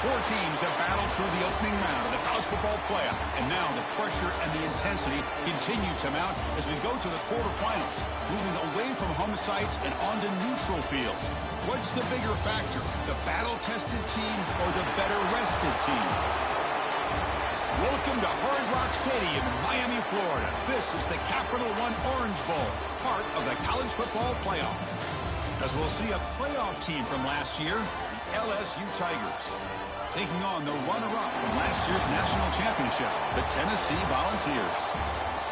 Four teams have battled through the opening round of the college football playoff, and now the pressure and the intensity continue to mount as we go to the quarterfinals, moving away from home sites and onto neutral fields. What's the bigger factor, the battle-tested team or the better-rested team? Welcome to Hard Rock Stadium in Miami, Florida. This is the Capital One Orange Bowl, part of the college football playoff. As we'll see a playoff team from last year, the LSU Tigers, taking on the runner-up from last year's national championship, the Tennessee Volunteers.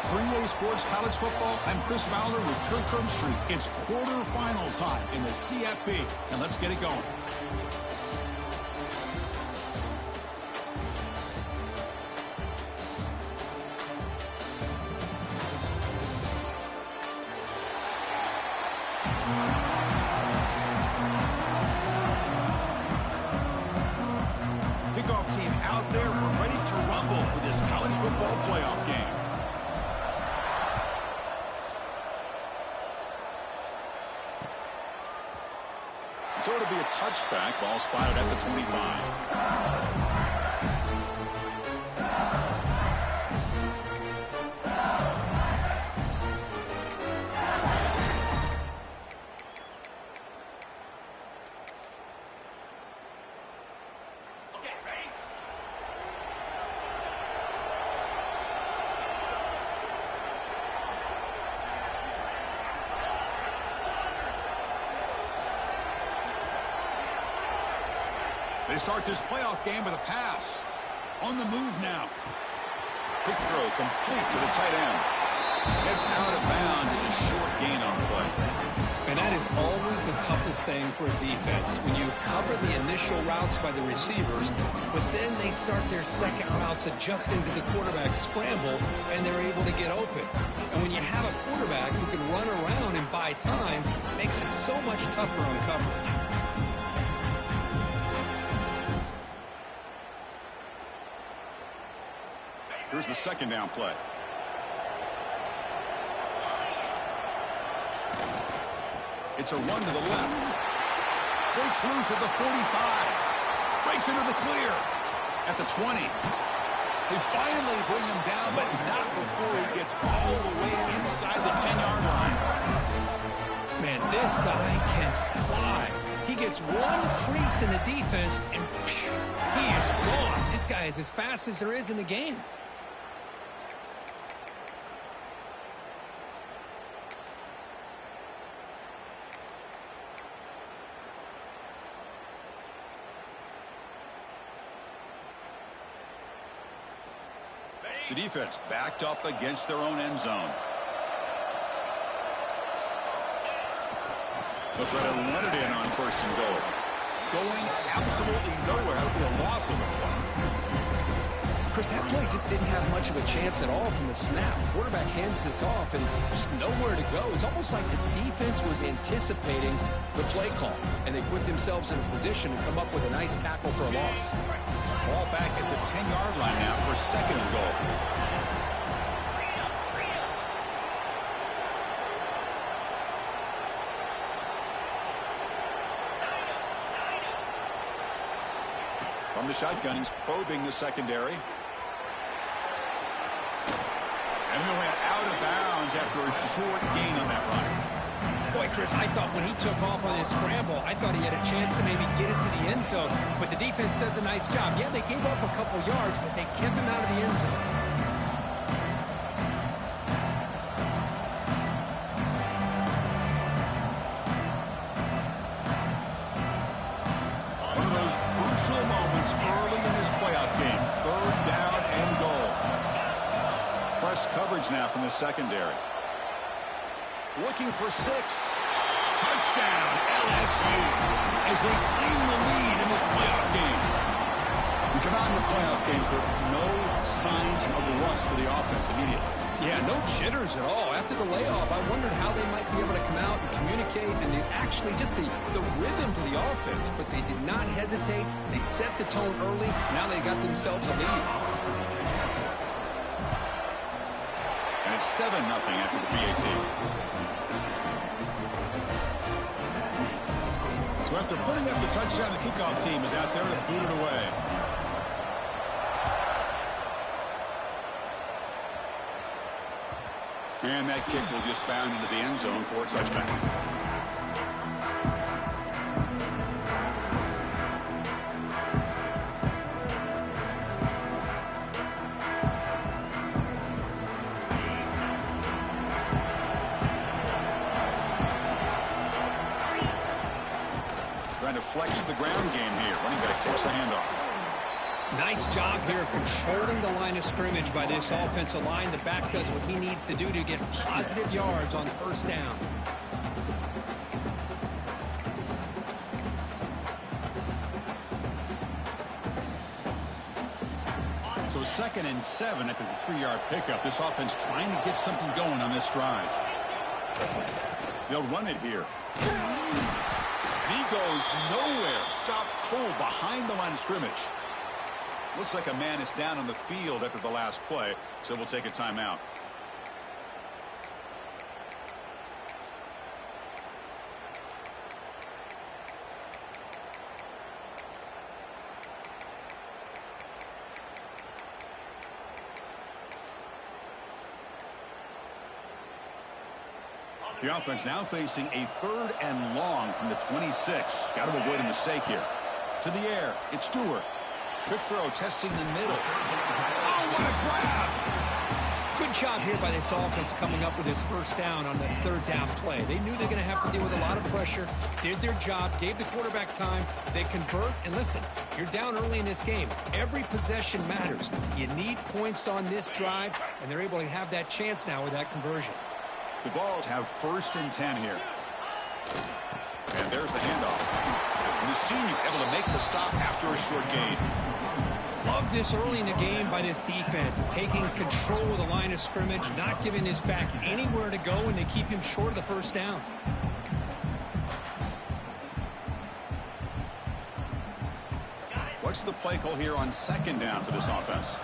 For EA Sports College Football, I'm Chris Fowler with Kirk Herbstreit. It's quarterfinal time in the CFP, and let's get it going. Kickoff team out there. We're ready to rumble for this college football playoff game. So it'll be a touchback. Ball spotted at the 25. They start this playoff game with a pass. On the move now. Quick throw complete to the tight end. Gets out of bounds as a short gain on the play. And that is always the toughest thing for a defense. When you cover the initial routes by the receivers, but then they start their second routes adjusting to the quarterback scramble, and they're able to get open. And when you have a quarterback who can run around and buy time, it makes it so much tougher on coverage. Here's the second down play. It's a run to the left. Breaks loose at the 45. Breaks into the clear at the 20. They finally bring him down, but not before he gets all the way inside the 10-yard line. Man, this guy can fly. He gets one crease in the defense, and phew, he is gone. This guy is as fast as there is in the game. The defense backed up against their own end zone. They'll try to let it in on first and goal. Going absolutely nowhere. That'll be a loss of the play. Chris, that play just didn't have much of a chance at all from the snap. Quarterback hands this off and just nowhere to go. It's almost like the defense was anticipating the play call, and they put themselves in a position to come up with a nice tackle for a loss. Ball back at the 10-yard line now for second and goal. From the shotgun, he's probing the secondary. And he went out of bounds after a short gain on that run. Boy, Chris, I thought when he took off on his scramble, I thought he had a chance to maybe get it to the end zone. But the defense does a nice job. Yeah, they gave up a couple yards, but they kept him out of the end zone. One of those crucial moments early in this playoff game. Third down and goal. Press coverage now from the secondary. Looking for 6. Touchdown, LSU, as they claim the lead in this playoff game. We come out in the playoff game, Kirk. No signs of rust for the offense immediately. Yeah, no jitters at all. After the layoff, I wondered how they might be able to come out and communicate, and they actually just the rhythm to the offense, but they did not hesitate. They set the tone early. Now they got themselves a lead. And it's 7-0 after the PAT. So after After putting up the touchdown, the kickoff team is out there to boot it away. And that kick will just bound into the end zone for a touchback. Trying to flex the ground game here. Running back takes the handoff. Nice job here of controlling the line of scrimmage by this offensive line. The back does what he needs to do to get positive yards on first down. So 2nd and 7 after the 3-yard pickup. This offense trying to get something going on this drive. They'll run it here. And he goes nowhere. Stop cold behind the line of scrimmage. Looks like a man is down on the field after the last play, so we'll take a timeout. The offense now facing a 3rd and long from the 26. Got to avoid a mistake here. To the air, it's Stewart. Quick throw, testing the middle. Oh, what a grab! Good job here by this offense coming up with his first down on the 3rd down play. They knew they're going to have to deal with a lot of pressure, did their job, gave the quarterback time. They convert, and listen, you're down early in this game. Every possession matters. You need points on this drive, and they're able to have that chance now with that conversion. The Vols have 1st and 10 here. And there's the handoff. And the senior able to make the stop after a short gain. Love this early in the game by this defense, taking control of the line of scrimmage, not giving his back anywhere to go, and they keep him short of the first down. What's the play call here on 2nd down for this offense?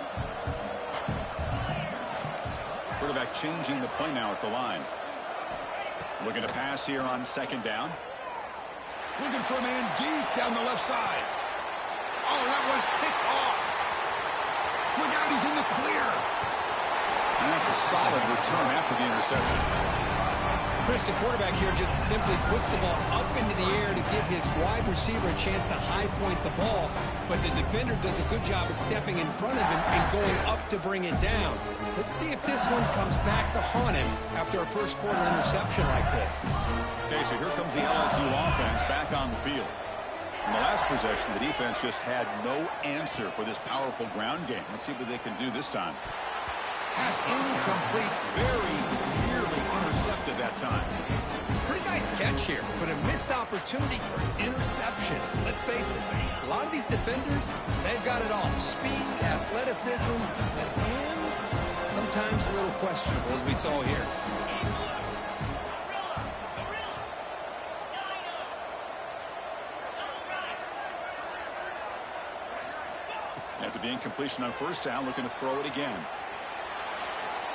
Quarterback changing the play now at the line. Looking to pass here on 2nd down. Looking for a man deep down the left side. Oh, that one's picked off. Look out, he's in the clear. And that's a solid return after the interception. Chris, the quarterback here just simply puts the ball up into the air to give his wide receiver a chance to high point the ball, but the defender does a good job of stepping in front of him and going up to bring it down. Let's see if this one comes back to haunt him after a first quarter interception like this. Okay, so here comes the LSU offense back on the field. In the last possession, the defense just had no answer for this powerful ground game. Let's see what they can do this time. Pass incomplete, very nearly intercepted that time. Pretty nice catch here, but a missed opportunity for an interception. Let's face it, a lot of these defenders, they've got it all. Speed, athleticism, but hands, sometimes a little questionable, as we saw here. After the incompletion on first down, looking to throw it again.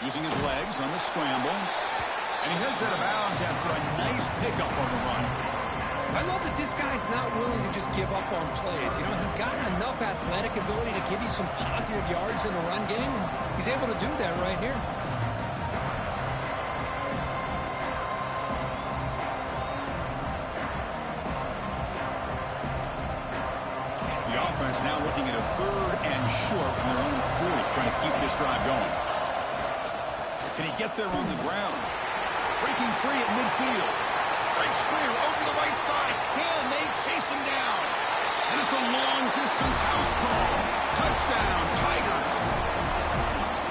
Using his legs on the scramble. And he heads out of bounds after a nice pickup on the run. I love that this guy's not willing to just give up on plays. You know, he's got enough athletic ability to give you some positive yards in the run game, and he's able to do that right here. The offense now looking at a 3rd and short from their own 40, trying to keep this drive going. Can he get there on the ground? Breaking free at midfield. Breaks clear over the right side. Can they chase him down? And it's a long-distance house call. Touchdown, Tigers.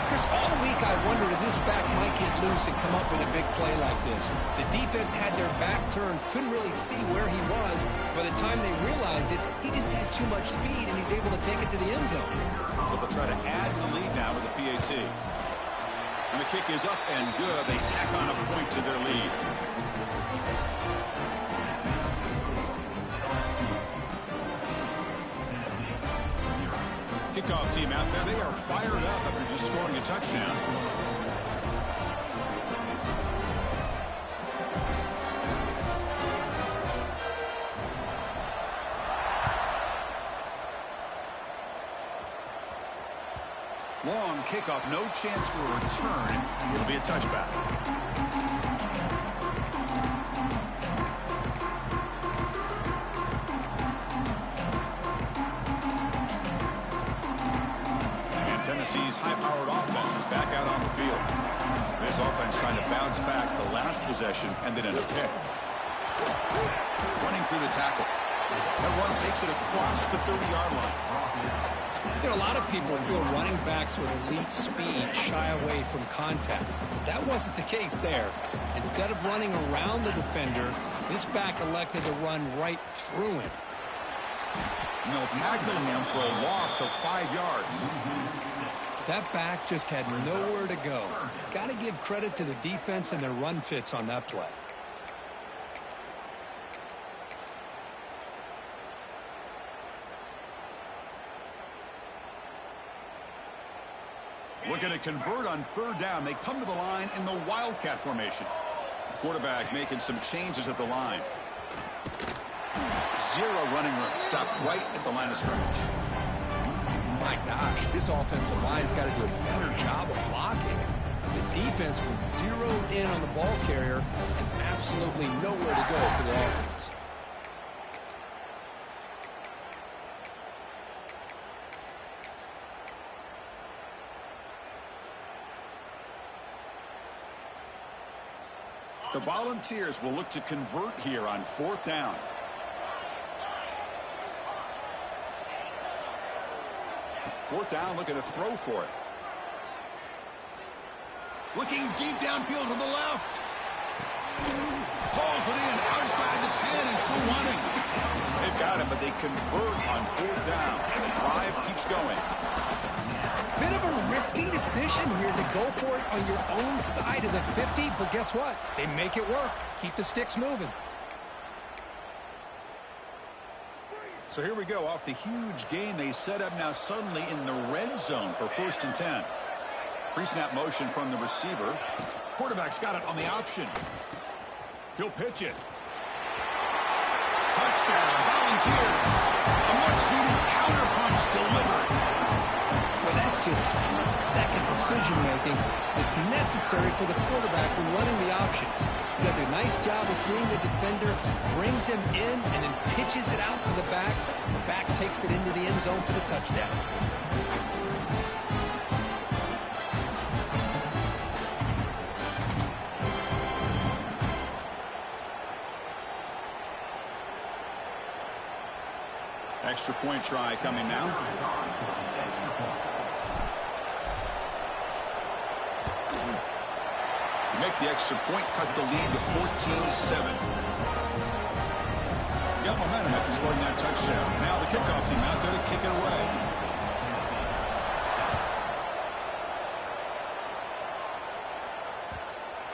Chris, all week I wondered if this back might get loose and come up with a big play like this. The defense had their back turned, couldn't really see where he was. By the time they realized it, he just had too much speed, and he's able to take it to the end zone. So they'll try to add to the lead now with the PAT. And the kick is up and good. They tack on a point to their lead. Kickoff team out there. They are fired up after just scoring a touchdown. kickoff. No chance for a return. It'll be a touchback. And Tennessee's high-powered offense is back out on the field. This offense trying to bounce back the last possession and then in a pick. Running through the tackle. That run takes it across the 30-yard line. You know, a lot of people feel running backs with elite speed shy away from contact. But that wasn't the case there. Instead of running around the defender, this back elected to run right through him. And they'll tackle him for a loss of 5 yards. That back just had nowhere to go. Got to give credit to the defense and their run fits on that play. We're going to convert on third down. They come to the line in the Wildcat formation. Quarterback making some changes at the line. Zero running room. Stopped right at the line of scrimmage. My gosh, this offensive line's got to do a better job of blocking. The defense was zeroed in on the ball carrier and absolutely nowhere to go for the offense. The Volunteers will look to convert here on fourth down. Fourth down, looking to throw for it. Looking deep downfield to the left. Pulls it in outside the 10 and still running. They've got him, but they convert on fourth down. And the drive keeps going. Bit of a risky decision here to go for it on your own side of the 50, but guess what? They make it work. Keep the sticks moving. So here we go. Off the huge gain they set up now suddenly in the red zone for 1st and 10. Pre-snap motion from the receiver. Quarterback's got it on the option. He'll pitch it. Touchdown, Volunteers. A much-needed counterpunch delivered. Well, that's just split-second decision-making that's necessary for the quarterback when running the option. He does a nice job of seeing the defender, brings him in, and then pitches it out to the back. The back takes it into the end zone for the touchdown. Extra point try coming now. Make the extra point, cut the lead to 14-7. Got momentum after scoring that touchdown. Now the kickoff team out there to kick it away.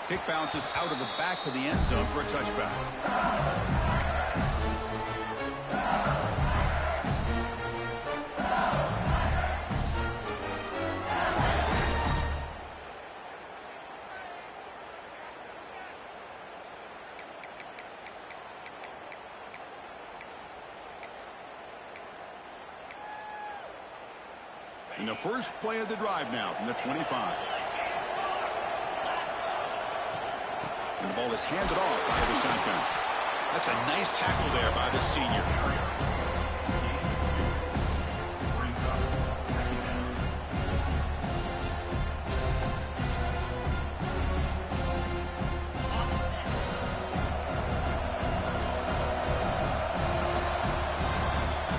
Kick bounces out of the back of the end zone for a touchback. In the first play of the drive now from the 25. And the ball is handed off out of the shotgun. That's a nice tackle there by the senior.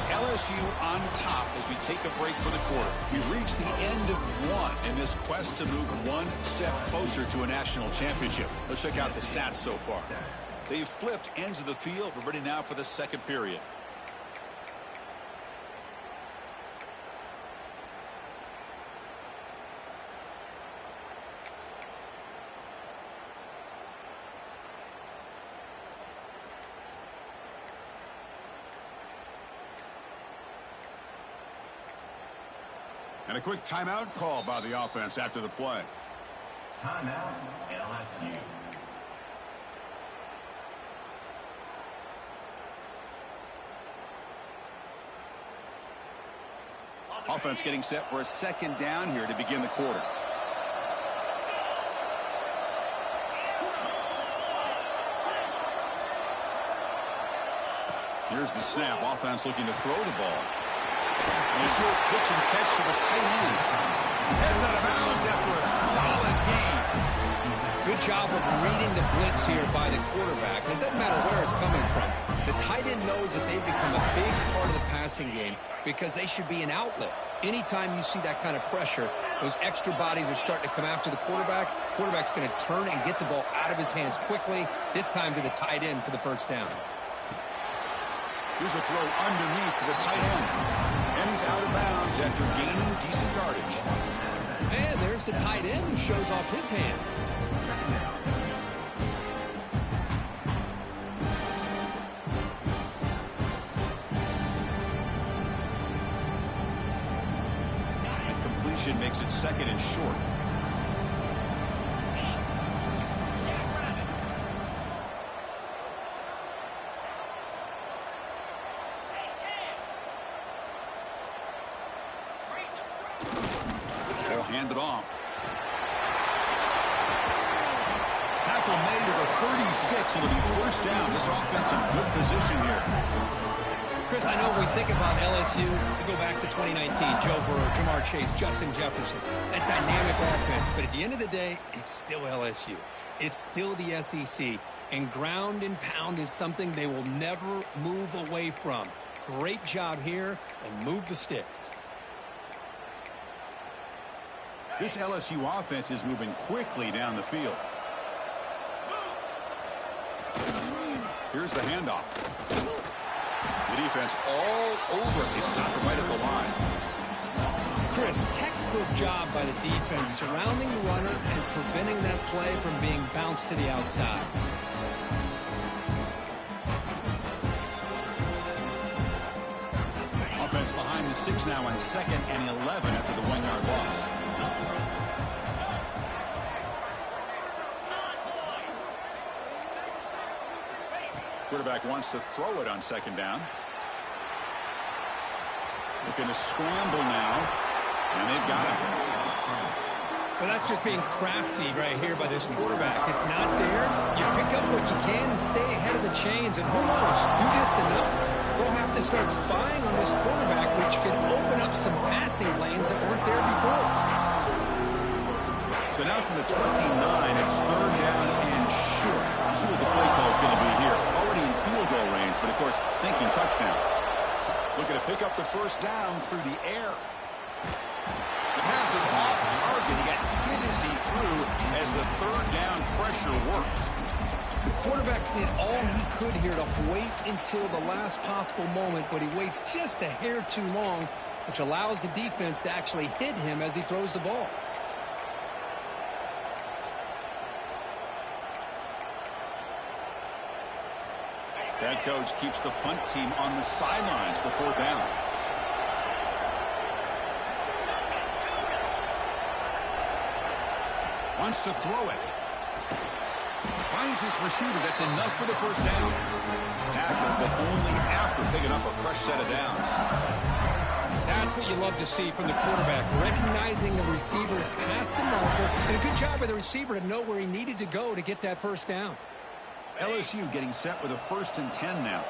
LSU on top as we take a break for the quarter. We reach the end of one in this quest to move one step closer to a national championship. Let's check out the stats so far. They've flipped ends of the field. We're ready now for the second period. And a quick timeout call by the offense after the play. Timeout, LSU. Offense getting set for a second down here to begin the quarter. Here's the snap. Offense looking to throw the ball. And a short pitch and catch to the tight end. Heads out of bounds after a solid gain. Good job of reading the blitz here by the quarterback. It doesn't matter where it's coming from. The tight end knows that they've become a big part of the passing game because they should be an outlet. Anytime you see that kind of pressure, those extra bodies are starting to come after the quarterback. Quarterback's going to turn and get the ball out of his hands quickly, this time to the tight end for the first down. Here's a throw underneath to the tight end. And he's out of bounds after gaining decent yardage. And there's the tight end who shows off his hands. And completion makes it second and short. They'll hand it off. Tackle made to the 36. It'll be first down. This offense in good position here. Chris, I know when we think about LSU, we go back to 2019, Joe Burrow, Jamar Chase, Justin Jefferson, that dynamic offense. But at the end of the day, it's still LSU. It's still the SEC. And ground and pound is something they will never move away from. Great job here, and move the sticks. This LSU offense is moving quickly down the field. Here's the handoff. The defense all over it. They stop it right at the line. Chris, textbook job by the defense surrounding the runner and preventing that play from being bounced to the outside. Offense behind the 6 now on 2nd and 11 after the 1-yard loss. Quarterback wants to throw it on 2nd down. Looking to scramble now, and they've got him. Well, that's just being crafty right here by this quarterback. It's not there. You pick up what you can and stay ahead of the chains. And who knows, do this enough, we'll have to start spying on this quarterback, which could open up some passing lanes that weren't there before. So now from the 29, it's 3rd down and short. We'll see what the play call is going to be here. Already in field goal range, but of course, thinking touchdown. Looking to pick up the first down through the air. The pass is off target. He got hit as he threw as the 3rd down pressure works. The quarterback did all he could here to wait until the last possible moment, but he waits just a hair too long, which allows the defense to actually hit him as he throws the ball. That coach keeps the punt team on the sidelines for 4th down. Wants to throw it. Finds his receiver. That's enough for the first down. Tackled, but only after picking up a fresh set of downs. That's what you love to see from the quarterback, recognizing the receiver's past the marker, and a good job by the receiver to know where he needed to go to get that first down. LSU getting set with a 1st and 10 now.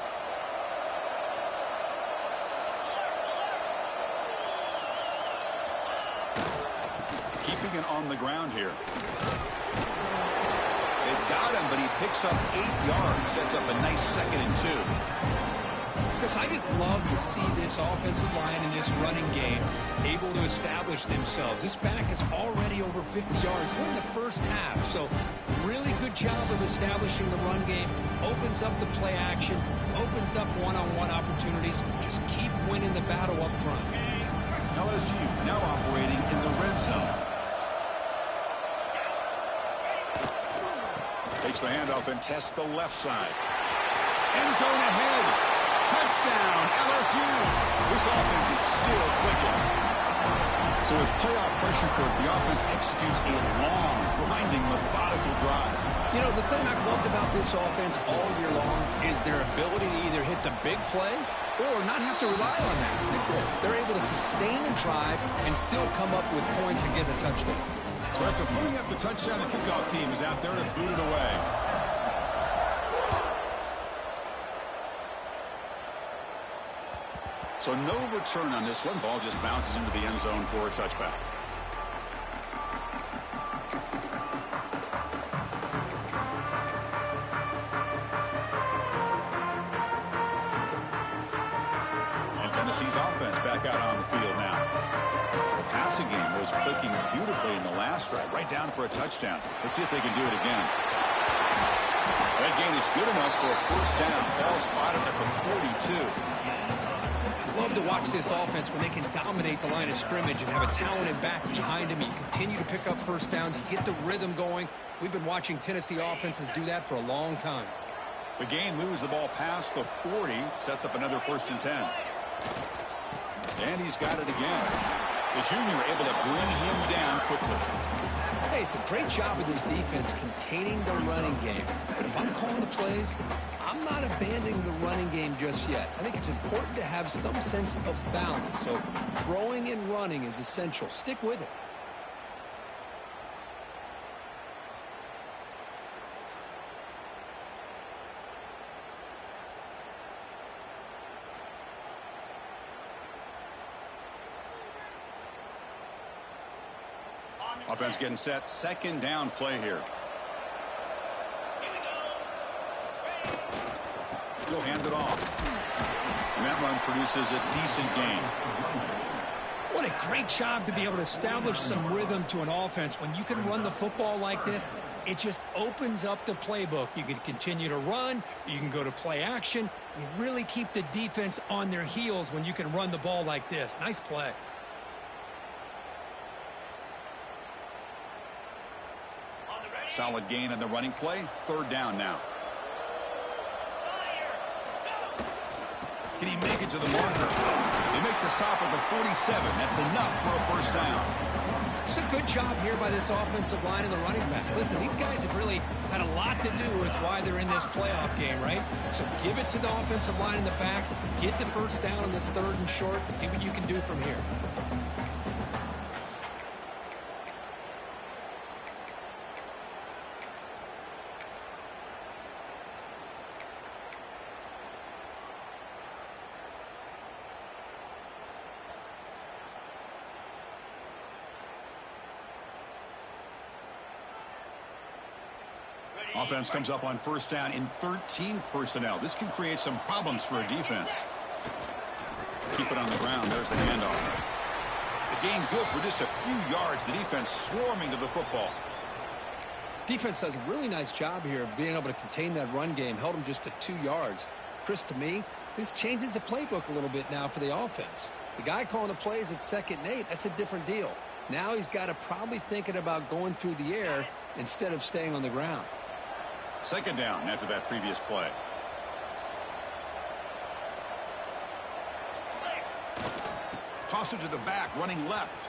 Keeping it on the ground here. They've got him, but he picks up 8 yards. Sets up a nice 2nd and 2. Because I just love to see this offensive line in this running game able to establish themselves. This back is already over 50 yards. We're in the first half, so really good job of establishing the run game. Opens up the play action, opens up one-on-one opportunities. Just keep winning the battle up front. LSU now operating in the red zone. Takes the handoff and tests the left side. End zone ahead. Touchdown, LSU. This offense is still clicking. So with playoff pressure curve, the offense executes a long, grinding, methodical drive. You know, the thing I've loved about this offense all year long is their ability to either hit the big play or not have to rely on that. Like this, they're able to sustain a drive and still come up with points and get a touchdown. So after putting up the touchdown, the kickoff team is out there to boot it away. So no return on this one. Ball just bounces into the end zone for a touchback. And Tennessee's offense back out on the field now. The passing game was clicking beautifully in the last drive, right down for a touchdown. Let's see if they can do it again. That gain is good enough for a first down. Ball spotted at the 42. Love to watch this offense when they can dominate the line of scrimmage and have a talented back behind him. You continue to pick up first downs. You get the rhythm going. We've been watching Tennessee offenses do that for a long time. The game moves the ball past the 40, sets up another 1st and 10. And he's got it again. The junior able to bring him down quickly. Hey, it's a great job of this defense containing the running game. But if I'm calling the plays, I'm not abandoning the running game just yet. I think it's important to have some sense of balance. So throwing and running is essential. Stick with it. Offense getting set. 2nd down play here. He'll hand it off. And that run produces a decent gain. What a great job to be able to establish some rhythm to an offense. When you can run the football like this, it just opens up the playbook. You can continue to run. You can go to play action. You really keep the defense on their heels when you can run the ball like this. Nice play. Solid gain on the running play. 3rd down now. Can he make it to the marker? They make the stop at the 47. That's enough for a first down. It's a good job here by this offensive line and the running back. Listen, these guys have really had a lot to do with why they're in this playoff game, right? So give it to the offensive line in the back. Get the first down on this 3rd and short. See what you can do from here. Offense comes up on 1st down in 13 personnel. This can create some problems for a defense. Keep it on the ground. There's the handoff. The gain good for just a few yards. The defense swarming to the football. Defense does a really nice job here of being able to contain that run game. Held them just to 2 yards. Chris, to me, this changes the playbook a little bit now for the offense. The guy calling the plays at 2nd and 8, that's a different deal. Now he's got to probably thinking about going through the air instead of staying on the ground. 2nd down after that previous play. Toss it to the back, running left.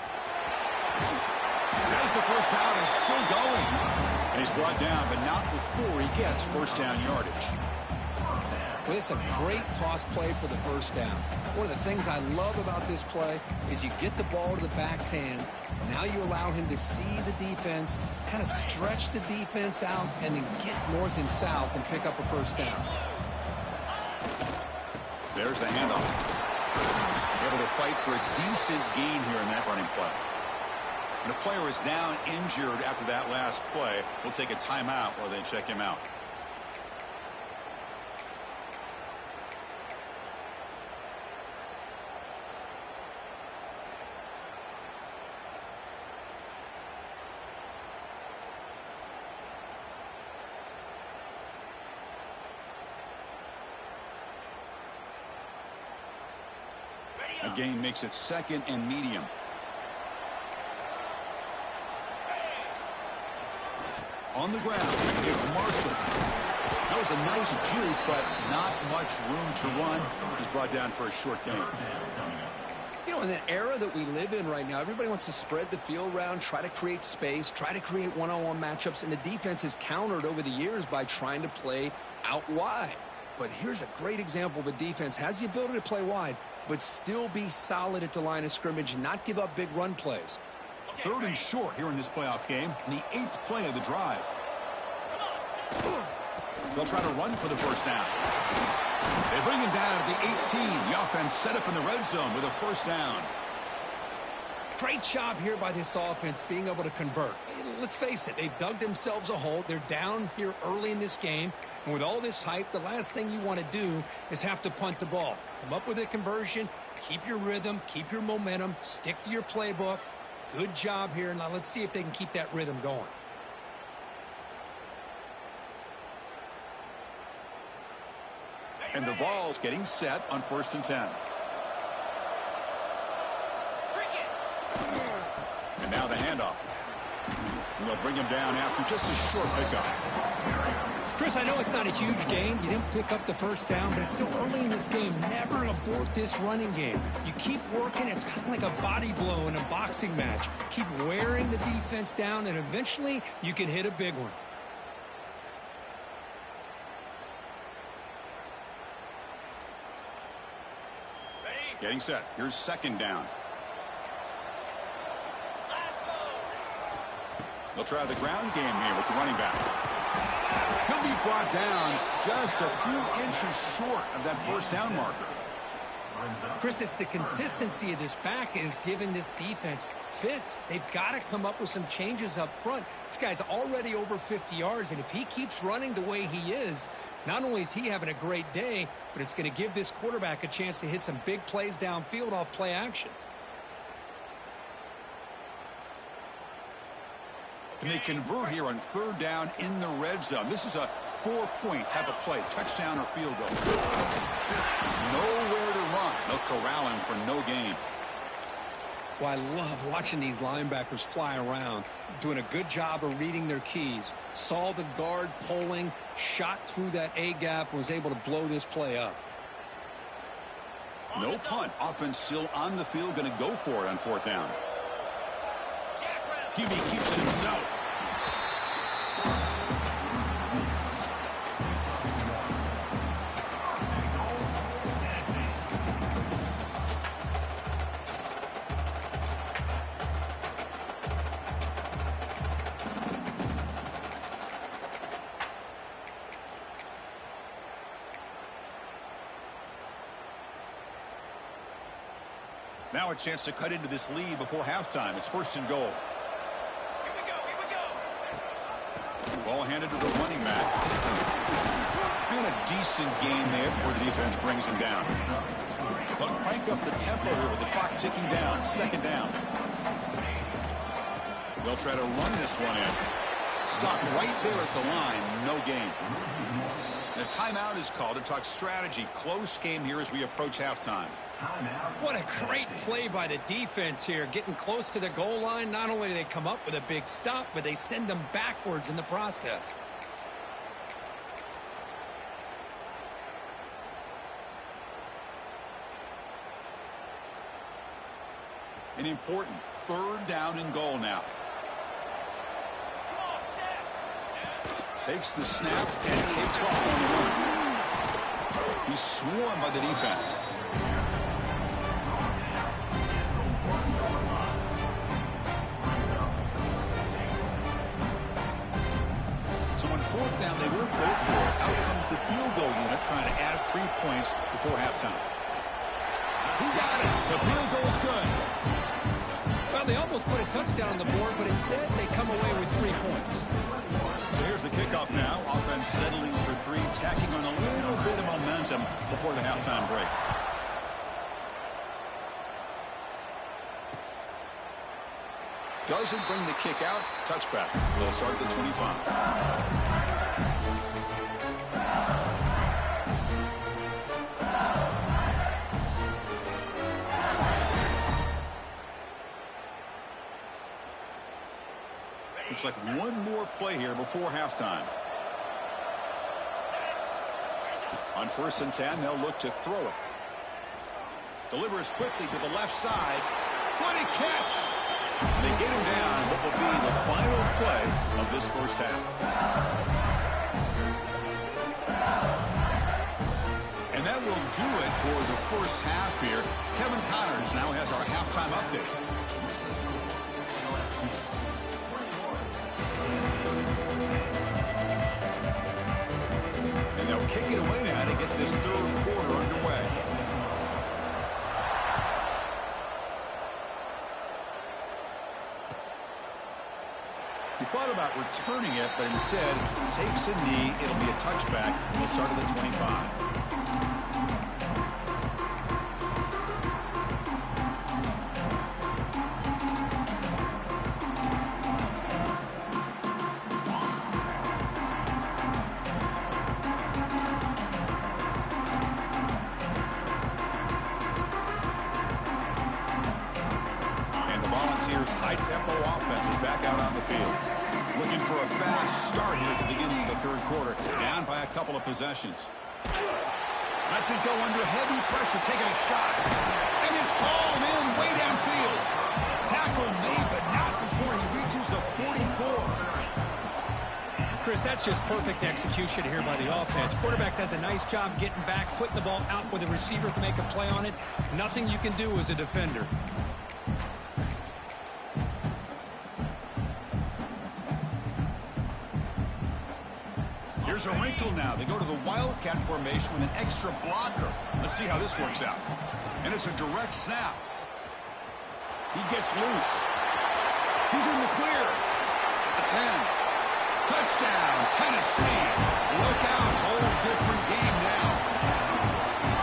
As the first down is still going. And he's brought down, but not before he gets first down yardage. Well, it's a great toss play for the first down. One of the things I love about this play is you get the ball to the back's hands. Now you allow him to see the defense, kind of stretch the defense out, and then get north and south and pick up a first down. There's the handoff. Able to fight for a decent gain here in that running play. And the player is down injured after that last play. We'll take a timeout while they check him out. The gain makes it 2nd and medium. On the ground, it's Marshall. That was a nice juke, but not much room to run. He's brought down for a short gain. You know, know, in the era that we live in right now, everybody wants to spread the field around, try to create space, try to create one-on-one matchups, and the defense is countered over the years by trying to play out wide. But here's a great example of a defense has the ability to play wide, but still be solid at the line of scrimmage, not give up big run plays. 3rd and short here in this playoff game, in the 8th play of the drive. They'll try to run for the first down. They bring him down at the 18. The offense set up in the red zone with a first down. Great job here by this offense being able to convert. Let's face it, they've dug themselves a hole. They're down here early in this game. And with all this hype, the last thing you want to do is have to punt the ball. Come up with a conversion, keep your rhythm, keep your momentum, stick to your playbook. Good job here. Now let's see if they can keep that rhythm going. And the Vols getting set on 1st and 10. And now the handoff. And they'll bring him down after just a short pickup. Chris, I know it's not a huge gain. You didn't pick up the first down, but it's still early in this game. Never abort this running game. You keep working. It's kind of like a body blow in a boxing match. Keep wearing the defense down, and eventually you can hit a big one. Getting set. Here's 2nd down. They'll try the ground game here with the running back. He'll be brought down just a few inches short of that first down marker. Chris, it's the consistency of this back is giving this defense fits. They've got to come up with some changes up front. This guy's already over 50 yards, and if he keeps running the way he is, not only is he having a great day, but it's going to give this quarterback a chance to hit some big plays downfield off play action. And they convert here on 3rd down in the red zone. This is a 4-point type of play, touchdown or field goal. Nowhere to run. They'll corral him for no gain. Well, I love watching these linebackers fly around, doing a good job of reading their keys. Saw the guard pulling, shot through that A-gap, was able to blow this play up. No punt. Offense still on the field, going to go for it on 4th down. QB keeps it himself. Now a chance to cut into this lead before halftime. It's 1st and goal. Ball handed to the running back. And a decent gain there before the defense brings him down. They'll crank up the tempo here with the clock ticking down. 2nd down. They'll try to run this one in. Stop right there at the line. No gain. And a timeout is called to talk strategy. Close game here as we approach halftime. What a great play by the defense here. Getting close to the goal line, not only do they come up with a big stop, but they send them backwards in the process. An important 3rd down and goal now. Takes the snap and takes off on the run. He's swarmed by the defense. So on 4th down, they won't go for it. Out comes the field goal unit trying to add 3 points before halftime. He got it. The field goal is good. Well, they almost put a touchdown on the board, but instead they come away with 3 points. So here's the kickoff now. Offense settling for 3, tacking on a little bit of momentum before the halftime break. Doesn't bring the kick out. Touchback. They'll start at the 25. Looks like one more play here before halftime. On 1st and 10, they'll look to throw it. Delivers quickly to the left side. What a catch! They get him down what will be the final play of this first half. And that will do it for the first half here. Kevin Connors now has our halftime update. And they'll kick it away now to get this third quarter underway. He thought about returning it, but instead takes a knee. It'll be a touchback. He'll start at the 25. High-tempo offense is back out on the field. Looking for a fast start here at the beginning of the third quarter. Down by a couple of possessions. Lets it go under heavy pressure, taking a shot. And it's hauled in way downfield. Tackle made, but not before he reaches the 44. Chris, that's just perfect execution here by the offense. Quarterback does a nice job getting back, putting the ball out where the receiver can make a play on it. Nothing you can do as a defender. Here's a wrinkle now. They go to the Wildcat formation with an extra blocker. Let's see how this works out. And it's a direct snap. He gets loose. He's in the clear. The 10. Touchdown, Tennessee. Look out. Whole different game now.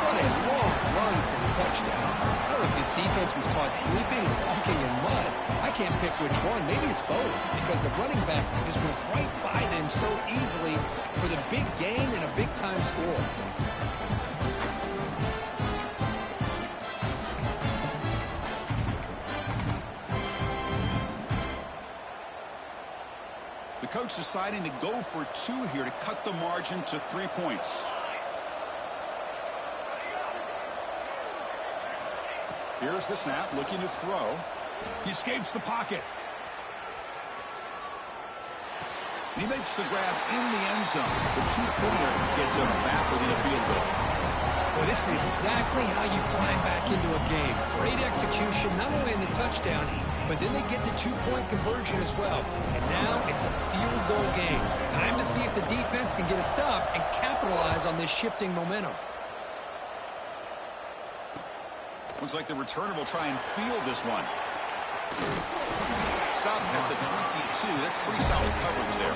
What a long run for the touchdown. I don't know if his defense was caught sleeping or walking in mud. I can't pick which one. Maybe it's both, because the running back just went right by them so easily for the big gain and a big-time score. The coach deciding to go for 2 here to cut the margin to 3 points. Here's the snap, looking to throw. He escapes the pocket. He makes the grab in the end zone. The 2-pointer gets him back within a field goal. Well, this is exactly how you climb back into a game. Great execution, not only in the touchdown, but then they get the 2-point conversion as well. And now it's a field goal game. Time to see if the defense can get a stop and capitalize on this shifting momentum. Looks like the returner will try and field this one. Stop at the 22. That's pretty solid coverage there.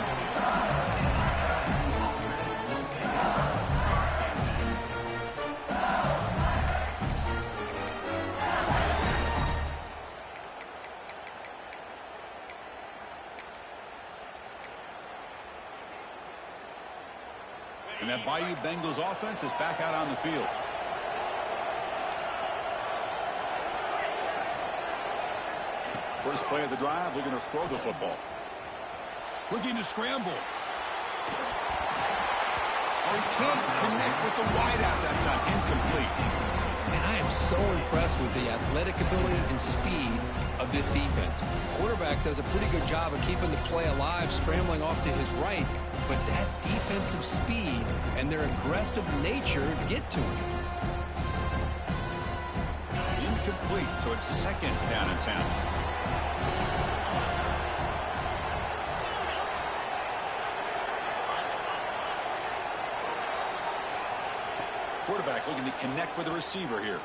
And that Bayou Bengals offense is back out on the field. First play of the drive, looking to throw the football. Looking to scramble. Oh, he can't connect with the wideout that time. Incomplete. And I am so impressed with the athletic ability and speed of this defense. Quarterback does a pretty good job of keeping the play alive, scrambling off to his right, but that defensive speed and their aggressive nature get to him. Incomplete, so it's second down and 10. Quarterback looking to connect with the receiver here.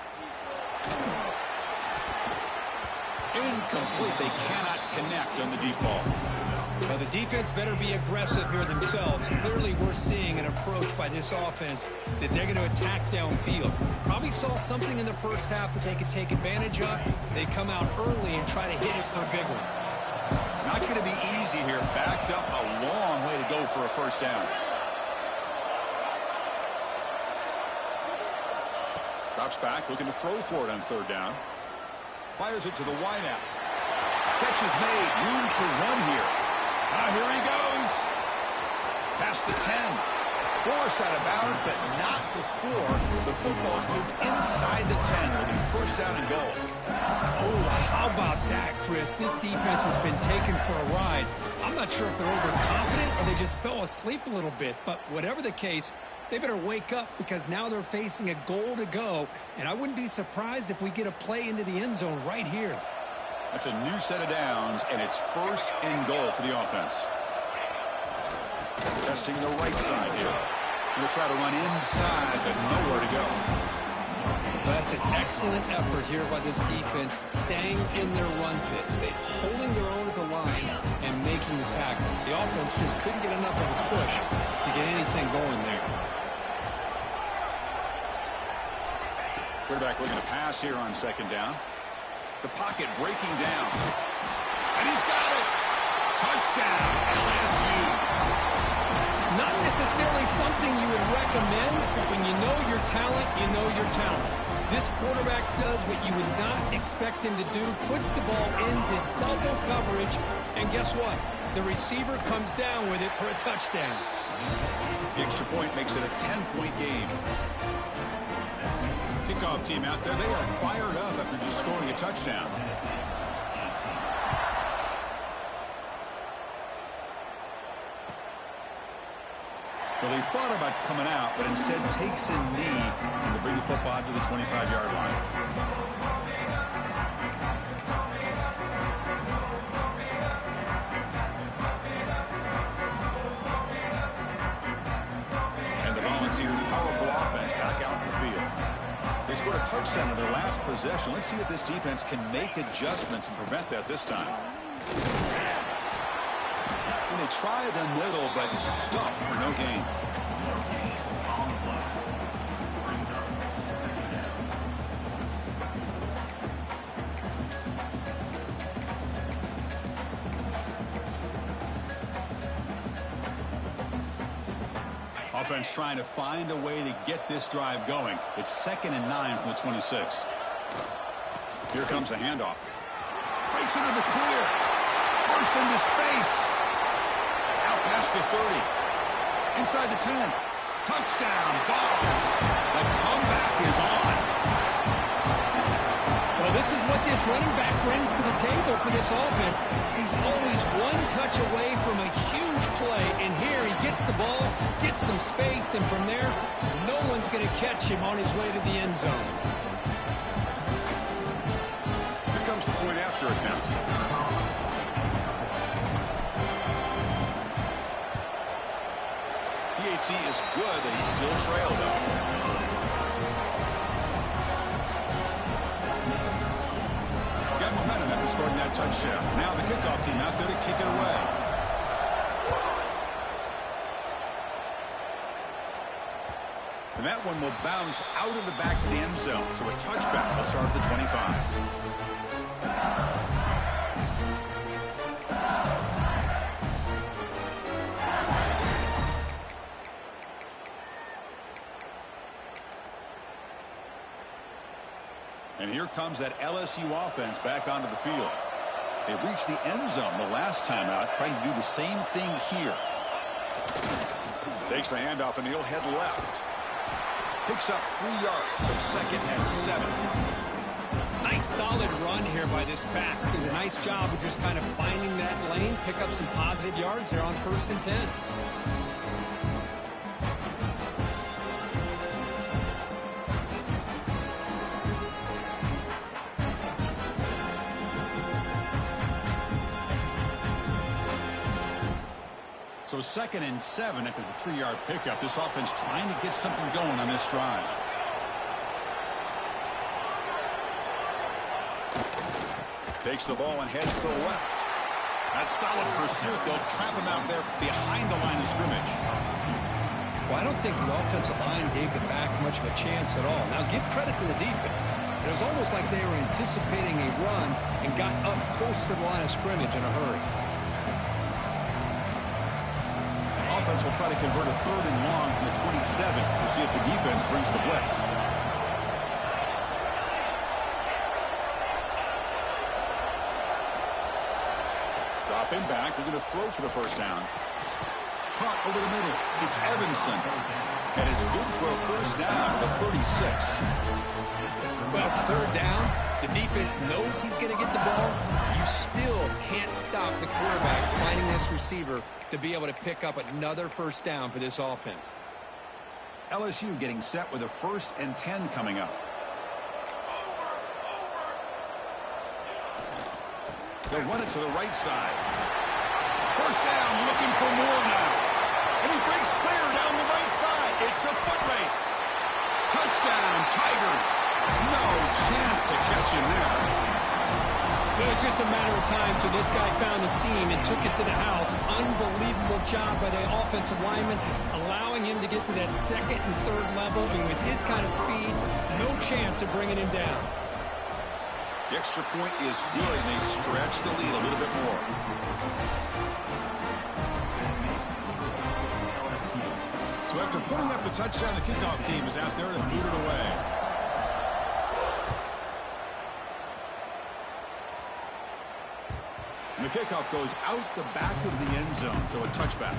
Incomplete. They cannot connect on the deep ball. Well, the defense better be aggressive here themselves. Clearly, we're seeing an approach by this offense that they're going to attack downfield. Probably saw something in the first half that they could take advantage of. They come out early and try to hit it for a big one. Not going to be easy here. Backed up a long way to go for a first down. Drops back, looking to throw for it on third down. Fires it to the wideout. Catch is made. Room to run here. Here he goes. Past the 10. force out of bounds, but not before the football's moved inside the 10. It'll be first down and goal. Oh, how about that, Chris? This defense has been taken for a ride. I'm not sure if they're overconfident or they just fell asleep a little bit, but whatever the case, they better wake up because now they're facing a goal to go, and I wouldn't be surprised if we get a play into the end zone right here. That's a new set of downs, and it's first and goal for the offense. Testing the right side here. Going to try to run inside, but nowhere to go. That's an excellent effort here by this defense, staying in their run fits. They're holding their own at the line and making the tackle. The offense just couldn't get enough of a push to get anything going there. Quarterback looking to pass here on second down. The pocket breaking down. And he's got it. Touchdown, LSU. Not necessarily something you would recommend, but when you know your talent, you know your talent. This quarterback does what you would not expect him to do, puts the ball into double coverage, and guess what? The receiver comes down with it for a touchdown. The extra point makes it a 10-point game. Kickoff team out there, they are fired up after just scoring a touchdown. Well, he thought about coming out, but instead takes a knee to bring the football to the 25-yard line. And the Volunteers' powerful offense back out in the field. They scored a touchdown in their last possession. Let's see if this defense can make adjustments and prevent that this time. And they try the middle, but stuffed for no gain. Offense trying to find a way to get this drive going. It's 2nd and 9 from the 26. Here comes the handoff. Breaks into the clear. Bursts into space. Out past the 30. Inside the 10. Touchdown, Vols. The comeback is on. Well, this is what this running back brings to the table for this offense. He's always one touch away from a huge play, and here he gets the ball, gets some space, and from there, no one's going to catch him on his way to the end zone. Here comes the point after attempt. PAT is good. They still trail, though. Momentum after scoring that touchdown. Now the kickoff team out there to kick it away. And that one will bounce out of the back of the end zone. So a touchback will start at the 25. And here comes that LSU offense back onto the field. They reached the end zone the last time out, trying to do the same thing here. Takes the handoff and he'll head left. Picks up 3 yards, so 2nd and 7. Nice solid run here by this back. Did a nice job of just kind of finding that lane, pick up some positive yards there on 1st and 10. So 2nd and 7 after the 3-yard pickup. This offense trying to get something going on this drive. Takes the ball and heads to the left. That's solid pursuit. They'll trap him out there behind the line of scrimmage. Well, I don't think the offensive line gave the back much of a chance at all. Now, give credit to the defense. It was almost like they were anticipating a run and got up close to the line of scrimmage in a hurry. Offense will try to convert a 3rd and long from the 27. We'll see if the defense brings the blitz. Drop him back. We're going to throw for the first down. Caught over the middle. It's Evanson. And it's good for a first down to the 36. Well, it's third down. The defense knows he's going to get the ball. You still can't stop the quarterback finding this receiver to be able to pick up another first down for this offense. LSU getting set with a 1st and 10 coming up. They'll run it to the right side. First down, looking for more now. And he breaks clear down the right side. It's a foot race. Touchdown, Tigers. No chance to catch him there. It was just a matter of time till this guy found the seam and took it to the house. Unbelievable job by the offensive lineman, allowing him to get to that 2nd and 3rd level. And with his kind of speed, no chance of bringing him down. The extra point is good, and they stretch the lead a little bit more. So after putting up a touchdown, the kickoff team is out there to boot it away. And the kickoff goes out the back of the end zone, so a touchback.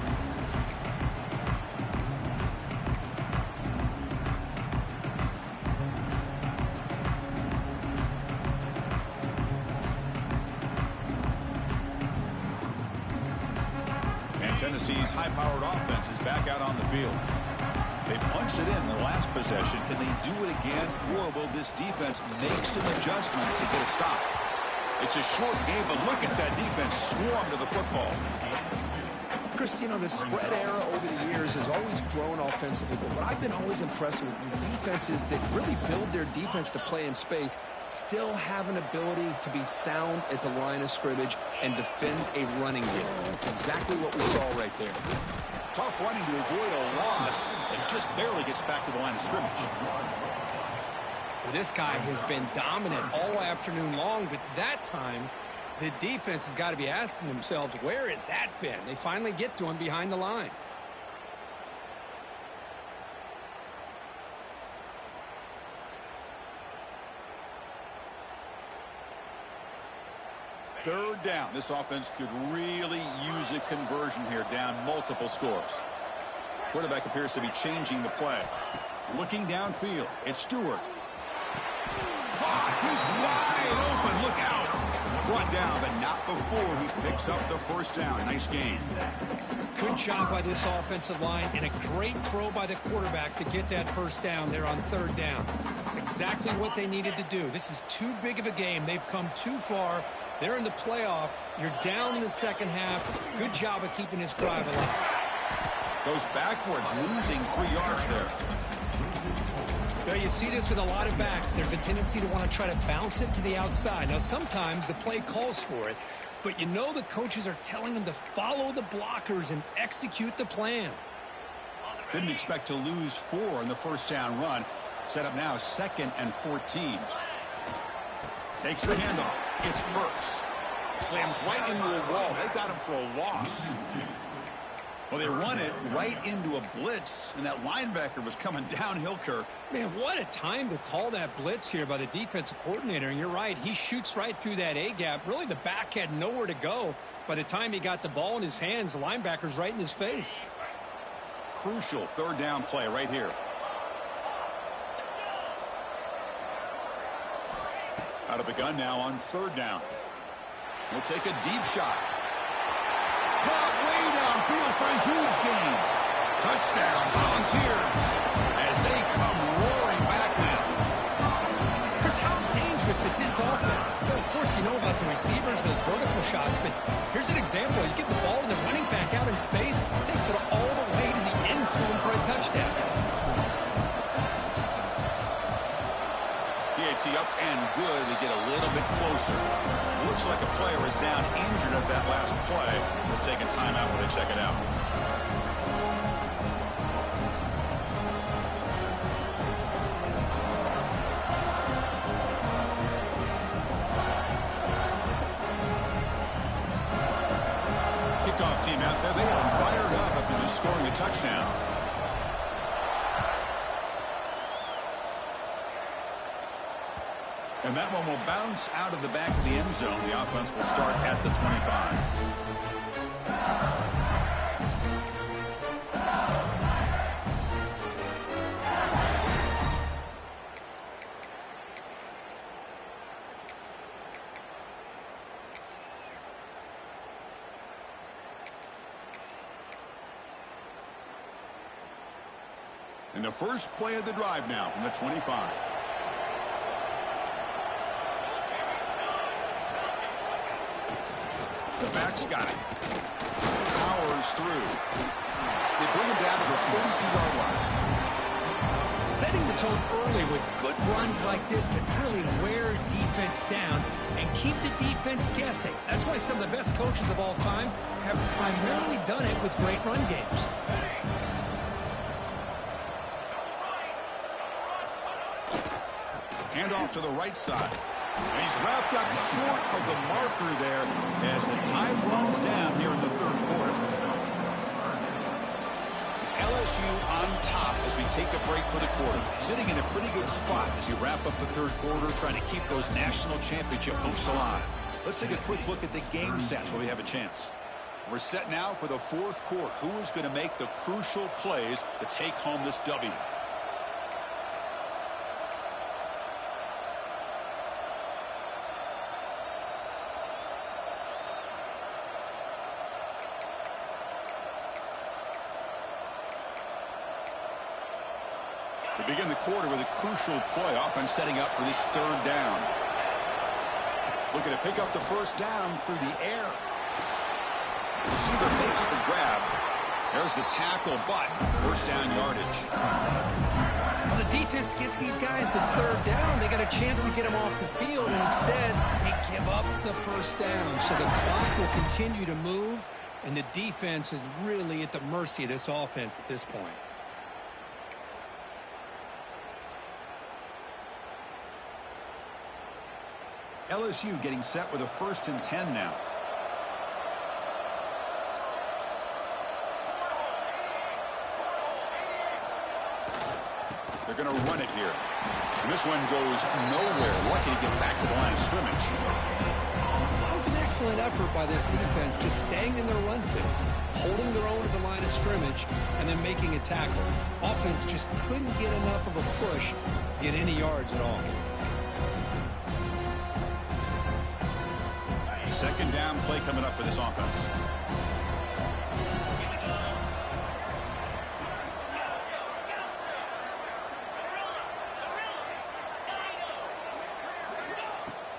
Tennessee's high-powered offense is back out on the field. They punched it in the last possession. Can they do it again, or will this defense make some adjustments to get a stop? It's a short game, but look at that defense swarm to the football. Chris, you know, the spread era over the years has always grown offensively, but what I've been always impressed with defenses that really build their defense to play in space still have an ability to be sound at the line of scrimmage and defend a running game. That's exactly what we saw right there. Tough running to avoid a loss and just barely gets back to the line of scrimmage. Well, this guy has been dominant all afternoon long, but that time the defense has got to be asking themselves, where has that been? They finally get to him behind the line. Third down. This offense could really use a conversion here, down multiple scores. Quarterback appears to be changing the play. Looking downfield, it's Stewart. Caught. He's wide open. Look out. Brought down, but not before he picks up the first down. Nice game. Good job by this offensive line, and a great throw by the quarterback to get that first down there on third down. It's exactly what they needed to do. This is too big of a game. They've come too far. They're in the playoff. You're down in the second half. Good job of keeping this drive alive. Goes backwards, losing 3 yards there. Well, you see this with a lot of backs. There's a tendency to want to try to bounce it to the outside. Now, sometimes the play calls for it, but you know the coaches are telling them to follow the blockers and execute the plan. Didn't expect to lose 4 in the first down run. Set up now 2nd and 14. Takes the handoff. It's Burks. Slams right into a wall. They got him for a loss. Well, they run it right into a blitz, and that linebacker was coming downhill, Kirk. Man, what a time to call that blitz here by the defensive coordinator. And you're right, he shoots right through that A-gap. Really, the back had nowhere to go. By the time he got the ball in his hands, the linebacker's right in his face. Crucial third down play right here. Out of the gun now on third down. We'll take a deep shot. Caught way downfield for a huge gain. Touchdown, Volunteers, as they come roaring back now. Chris, how dangerous is this offense? Well, of course, you know about the receivers, those vertical shots, but here's an example. You get the ball and the running back out in space, takes it all the way to the end zone for a touchdown. PAT up and good. They get a little bit closer. Looks like a player is down injured at that last play. We'll take a timeout when they check it out. Kickoff team out there. They are fired up after just scoring a touchdown. And that one will bounce out of the back of the end zone. The offense will start at the 25. the first play of the drive now from the 25. The back's got it. Powers through. They bring him down to the 32-yard line. Setting the tone early with good runs like this can really wear defense down and keep the defense guessing. That's why some of the best coaches of all time have primarily done it with great run games. Hand off to the right side. And he's wrapped up short of the marker there as the time runs down here in the third quarter. It's LSU on top as we take a break for the quarter. Sitting in a pretty good spot as you wrap up the third quarter, trying to keep those national championship hopes alive. Let's take a quick look at the game stats while we have a chance. We're set now for the fourth quarter. Who is going to make the crucial plays to take home this W? We begin the quarter with a crucial play. Offense setting up for this third down. Looking to pick up the first down through the air. Receiver makes the grab. There's the tackle, but first down yardage. Well, the defense gets these guys to third down. They got a chance to get them off the field, and instead they give up the first down. So the clock will continue to move, and the defense is really at the mercy of this offense at this point. LSU getting set with a 1st and 10 now. They're going to run it here. And this one goes nowhere. Lucky to get back to the line of scrimmage. That was an excellent effort by this defense, just staying in their run fits, holding their own at the line of scrimmage, and then making a tackle. Offense just couldn't get enough of a push to get any yards at all. Second down play coming up for this offense.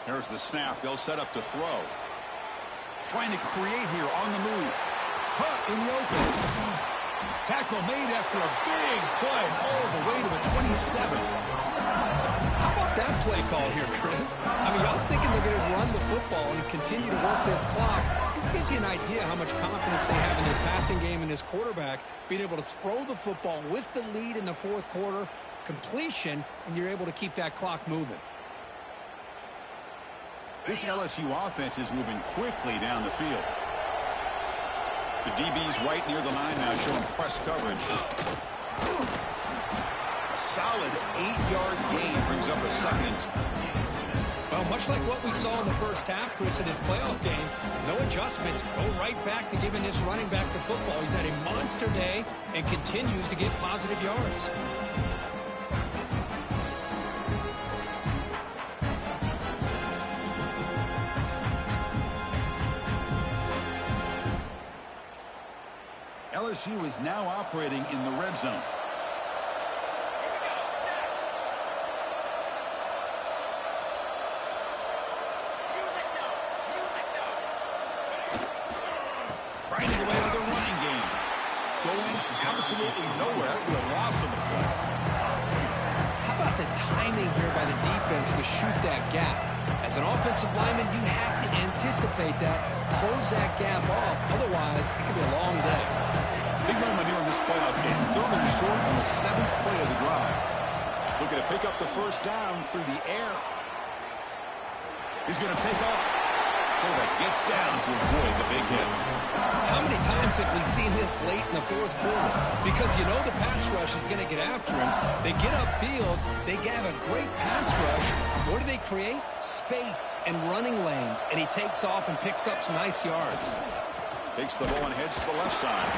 There's the snap. They'll set up to throw. Trying to create here on the move. Caught in the open. Tackle made after a big play all the way to the 27. How about that play call here, Chris? I mean, y'all thinking they're going to run the football and continue to work this clock. This gives you an idea how much confidence they have in their passing game and his quarterback being able to throw the football with the lead in the fourth quarter, completion, and you're able to keep that clock moving. This LSU offense is moving quickly down the field. The DB's right near the line now showing press coverage. A solid 8-yard gain brings up a 2nd. Well, much like what we saw in the first half, Chris, in his playoff game, no adjustments. Go right back to giving this running back the football. He's had a monster day and continues to get positive yards. LSU is now operating in the red zone. Right away with a running game. Going absolutely nowhere with a loss of the play. How about the timing here by the defense to shoot that gap? As an offensive lineman, you have to anticipate that, close that gap off. Otherwise, it could be a long day. Big moment here in this playoff game. 3rd and short on the 7th play of the drive. Looking to pick up the first down through the air. He's going to take off. Quarterback gets down to avoid the big hit. How many times have we seen this late in the fourth quarter? Because you know the pass rush is going to get after him. They get upfield. They have a great pass rush. What do they create? Space and running lanes. And he takes off and picks up some nice yards. Takes the ball and heads to the left side.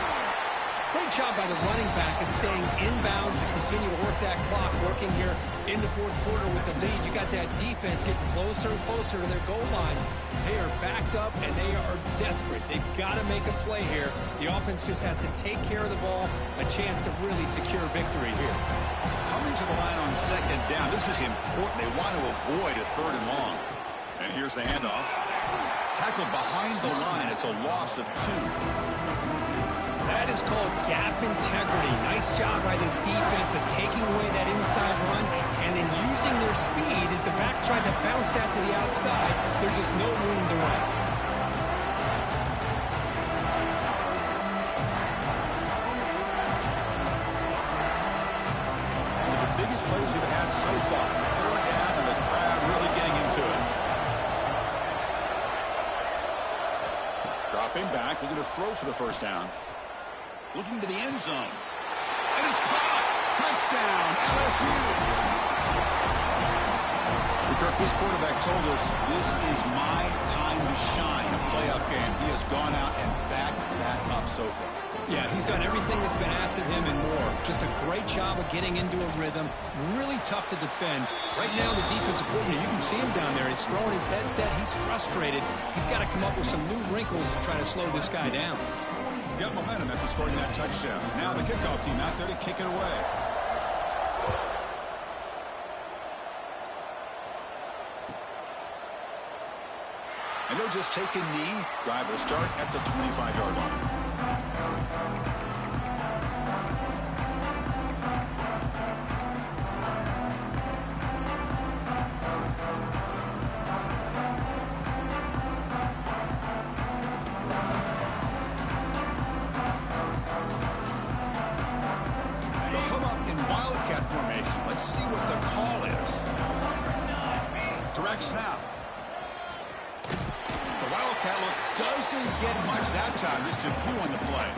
Great job by the running back of staying inbounds to continue to work that clock, working here in the fourth quarter with the lead. You got that defense getting closer and closer to their goal line. They are backed up, and they are desperate. They've got to make a play here. The offense just has to take care of the ball, a chance to really secure victory here. Coming to the line on second down, this is important. They want to avoid a third and long. And here's the handoff. Tackled behind the line. It's a loss of 2. That is called gap integrity. Nice job by this defense of taking away that inside run and then using their speed as the back tried to bounce that to the outside. There's just no room to run. One of the biggest plays we've had so far. Third down and the crowd really getting into it. Dropping back, looking to throw for the first down. Looking to the end zone. And it's caught. Touchdown, LSU. Kirk, this quarterback told us this is my time to shine, a playoff game. He has gone out and backed that up so far. Yeah, he's done everything that's been asked of him and more. Just a great job of getting into a rhythm. Really tough to defend. Right now, the defensive coordinator, you can see him down there. He's throwing his headset. He's frustrated. He's got to come up with some new wrinkles to try to slow this guy down. Got momentum after scoring that touchdown. Now the kickoff team out there to kick it away. And they'll just take a knee. Drive will start at the 25-yard line. Let's see what the call is. Direct snap. The Wildcat look doesn't get much that time. Just a few on the play.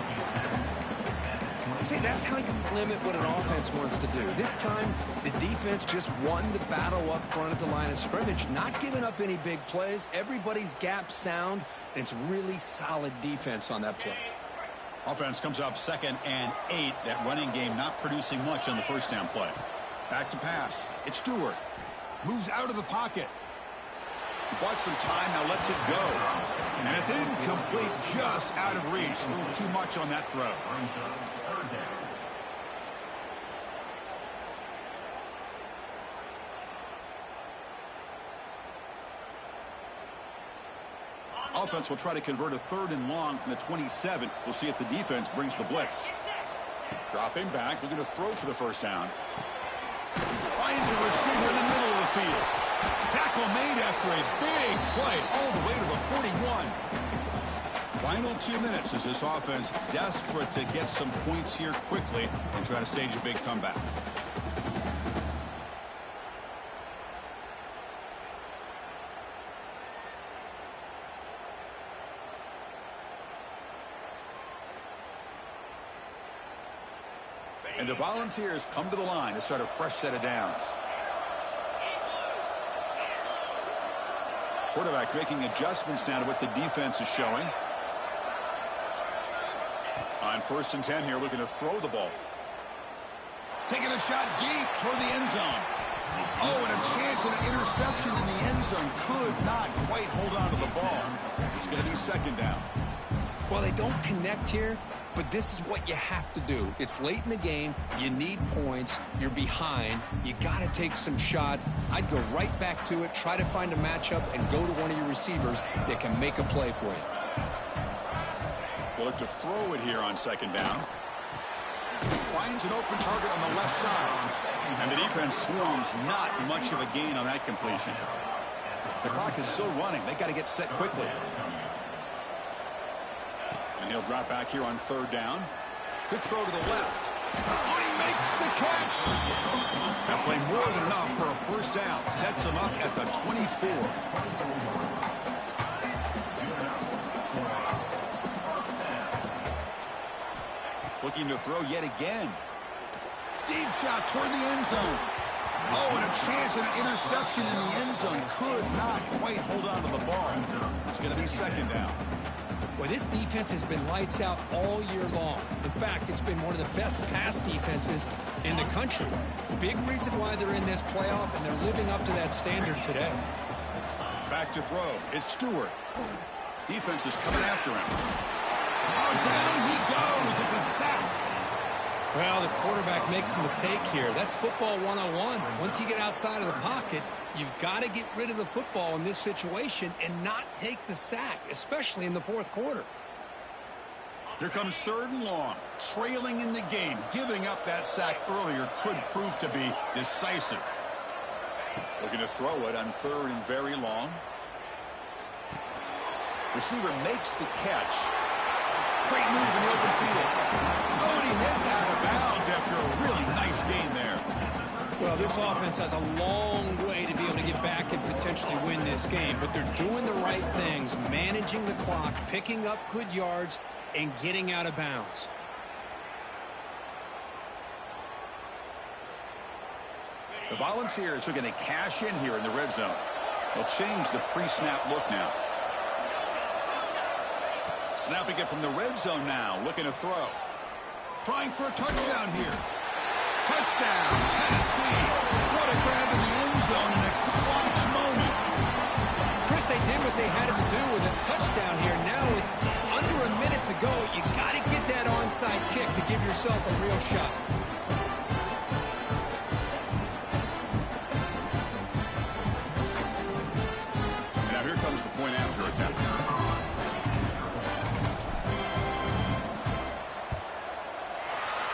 See, that's how you limit what an offense wants to do. This time, the defense just won the battle up front at the line of scrimmage, not giving up any big plays. Everybody's gap sound, and it's really solid defense on that play. Offense comes up 2nd and 8. That running game not producing much on the first down play. Back to pass. It's Stewart. Moves out of the pocket. Bought some time, now lets it go. And it's incomplete, just out of reach. A little too much on that throw. Offense will try to convert a 3rd and long from the 27. We'll see if the defense brings the blitz. Dropping back, looking to throw for the first down. Finds a receiver in the middle of the field. Tackle made after a big play all the way to the 41. Final 2 minutes as this offense desperate to get some points here quickly and try to stage a big comeback. And the Volunteers come to the line to start a fresh set of downs. Quarterback making adjustments now to what the defense is showing. On 1st and 10 here, looking to throw the ball. Taking a shot deep toward the end zone. Oh, and a chance at an interception in the end zone. Could not quite hold on to the ball. It's going to be 2nd down. Well, they don't connect here, but this is what you have to do. It's late in the game. You need points. You're behind. You got to take some shots. I'd go right back to it, try to find a matchup, and go to one of your receivers that can make a play for you. We'll look to throw it here on 2nd down. Finds an open target on the left side. And the defense swarms. Not much of a gain on that completion. The clock is still running. They got to get set quickly. And he'll drop back here on 3rd down. Quick throw to the left. Oh, he makes the catch. That play more than enough for a first down. Sets him up at the 24. Looking to throw yet again. Deep shot toward the end zone. Oh, and a chance at an interception in the end zone. Could not quite hold on to the ball. It's going to be 2nd down. Well, this defense has been lights out all year long. In fact, it's been one of the best pass defenses in the country. Big reason why they're in this playoff, and they're living up to that standard today. Back to throw. It's Stewart. Defense is coming after him. Oh, down he goes. It's a sack. Well, the quarterback makes a mistake here. That's football 101. Once you get outside of the pocket, you've got to get rid of the football in this situation and not take the sack, especially in the fourth quarter. Here comes 3rd and long. Trailing in the game. Giving up that sack earlier could prove to be decisive. Looking to throw it on 3rd and very long. Receiver makes the catch. Great move in the open field. Oh, and he heads out of bounds after a really nice gain there. Well, this offense has a long way to be able to get back and potentially win this game, but they're doing the right things, managing the clock, picking up good yards, and getting out of bounds. The Volunteers are going to cash in here in the red zone. They'll change the pre-snap look now. Snapping it from the red zone now, looking to throw. Trying for a touchdown here. Touchdown, Tennessee. What a grab in the end zone in a clutch moment. Chris, they did what they had to do with this touchdown here. Now with under a minute to go, you got to get that onside kick to give yourself a real shot. And now here comes the point after attempt.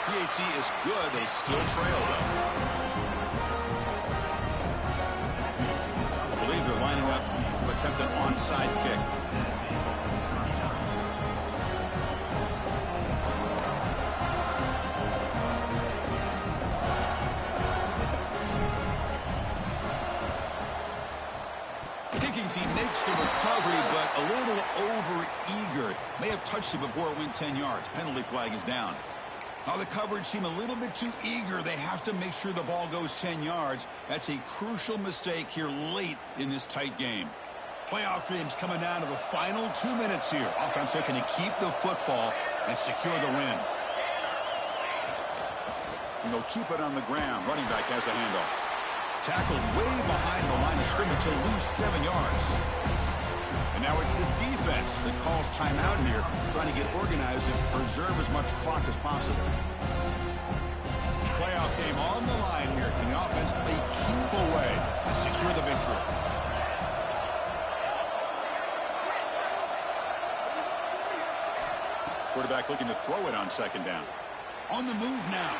PHC is good. They still trail, though. I believe they're lining up to attempt an onside kick. Kicking team makes the recovery, but a little over-eager. May have touched it before it went 10 yards. Penalty flag is down. Now the coverage seemed a little bit too eager. They have to make sure the ball goes 10 yards. That's a crucial mistake here late in this tight game. Playoff games coming down to the final 2 minutes here. Offense looking to keep the football and secure the win. And they'll keep it on the ground. Running back has the handoff. Tackled way behind the line of scrimmage. He'll lose 7 yards. And now it's the defense that calls timeout here, trying to get organized and preserve as much clock as possible. Playoff game on the line here. Can the offense play keep away and secure the victory? Quarterback looking to throw it on 2nd down. On the move now.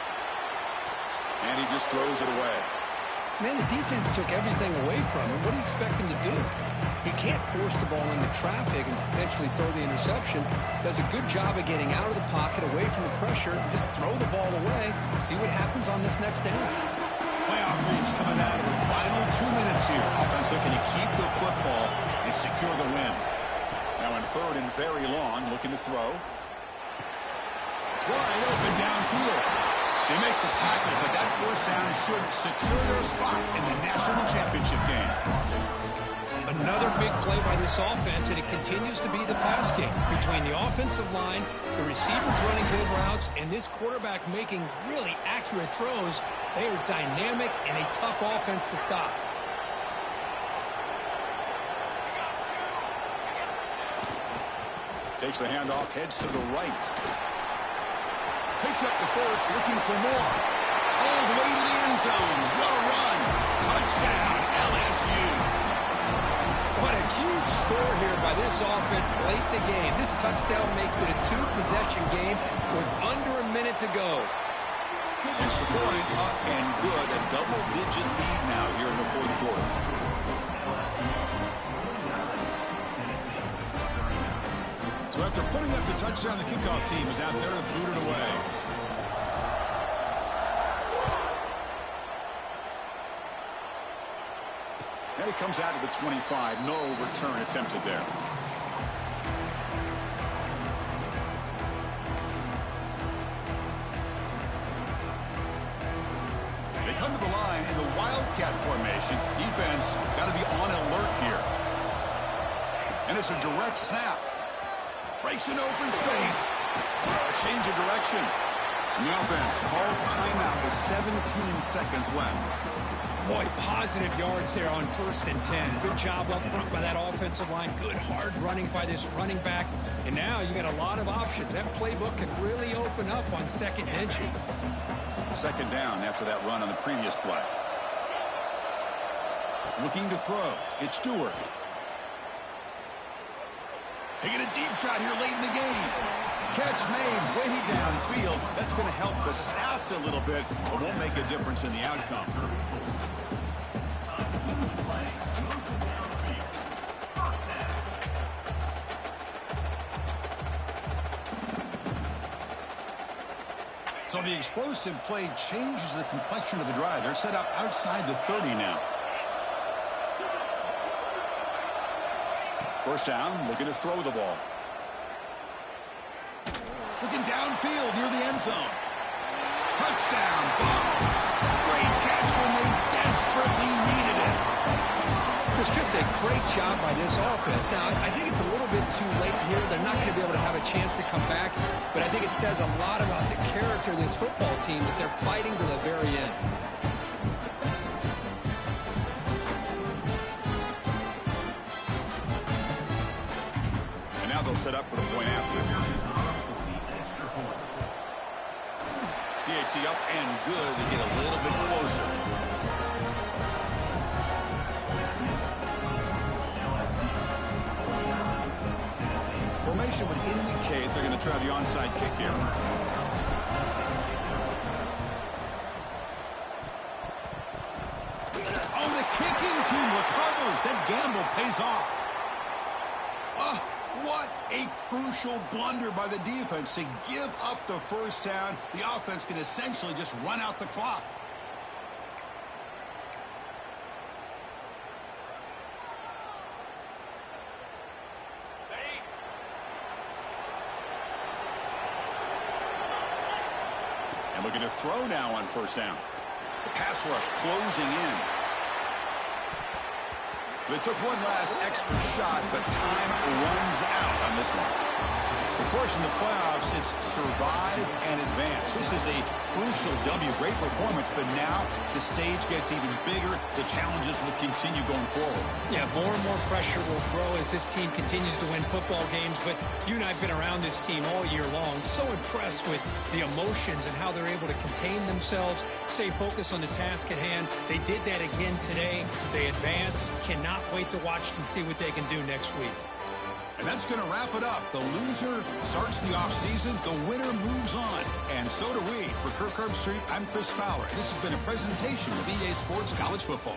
And he just throws it away. Man, the defense took everything away from him. What do you expect him to do? He can't force the ball into traffic and potentially throw the interception. Does a good job of getting out of the pocket, away from the pressure, and just throw the ball away. See what happens on this next down. Playoff games coming down to the final 2 minutes here. Offense looking to keep the football and secure the win. Now in 3rd and very long, looking to throw. Wide open downfield. They make the tackle, but that 1st down should secure their spot in the national championship game. Another big play by this offense, and it continues to be the pass game. Between the offensive line, the receivers running good routes, and this quarterback making really accurate throws, they are dynamic and a tough offense to stop. Takes the handoff, heads to the right. Picks up the first, looking for more. All the way to the end zone. What a run. Touchdown, LSU. What a huge score here by this offense late in the game. This touchdown makes it a 2-possession game with under a minute to go. And scoring up and good. A double-digit lead now here in the 4th quarter. So after putting up the touchdown, the kickoff team is out there to boot it away. And it comes out to the 25. No return attempted there. They come to the line in the Wildcat formation. Defense got to be on alert here. And it's a direct snap. Breaks an open space. A change of direction. And the offense calls timeout with 17 seconds left. Boy, positive yards there on 1st and 10. Good job up front by that offensive line. Good hard running by this running back. And now you got a lot of options. That playbook can really open up on second and inches. Second down after that run on the previous play. Looking to throw. It's Stewart. Taking a deep shot here late in the game. Catch made way downfield. That's going to help the stats a little bit, but won't make a difference in the outcome. So the explosive play changes the complexion of the drive. They're set up outside the 30 now. First down, looking to throw the ball. Looking downfield near the end zone. Touchdown, Balls. Great catch when they desperately needed it. It's just a great job by this offense. Now, I think it's a little bit too late here. They're not going to be able to have a chance to come back, but I think it says a lot about the character of this football team that they're fighting to the very end. And now they'll set up for the point after. PAT up and good to get a little bit closer. Formation would indicate they're going to try the onside kick here. Oh, the kicking team recovers. That gamble pays off. Oh, what a crucial blunder by the defense to give up the first down. The offense can essentially just run out the clock. And looking to throw now on first down. The pass rush closing in. They took one last extra shot, but time runs out on this one. Of course, in the playoffs, it's survive and advance. This is a crucial W. Great performance, but now the stage gets even bigger. The challenges will continue going forward. Yeah, more and more pressure will grow as this team continues to win football games, but you and I have been around this team all year long. So impressed with the emotions and how they're able to contain themselves, stay focused on the task at hand. They did that again today. They advance. Cannot wait to watch and see what they can do next week. And that's going to wrap it up. The loser starts the offseason. The winner moves on. And so do we. For Kirk Herbstreit, I'm Chris Fowler. This has been a presentation of EA Sports College Football.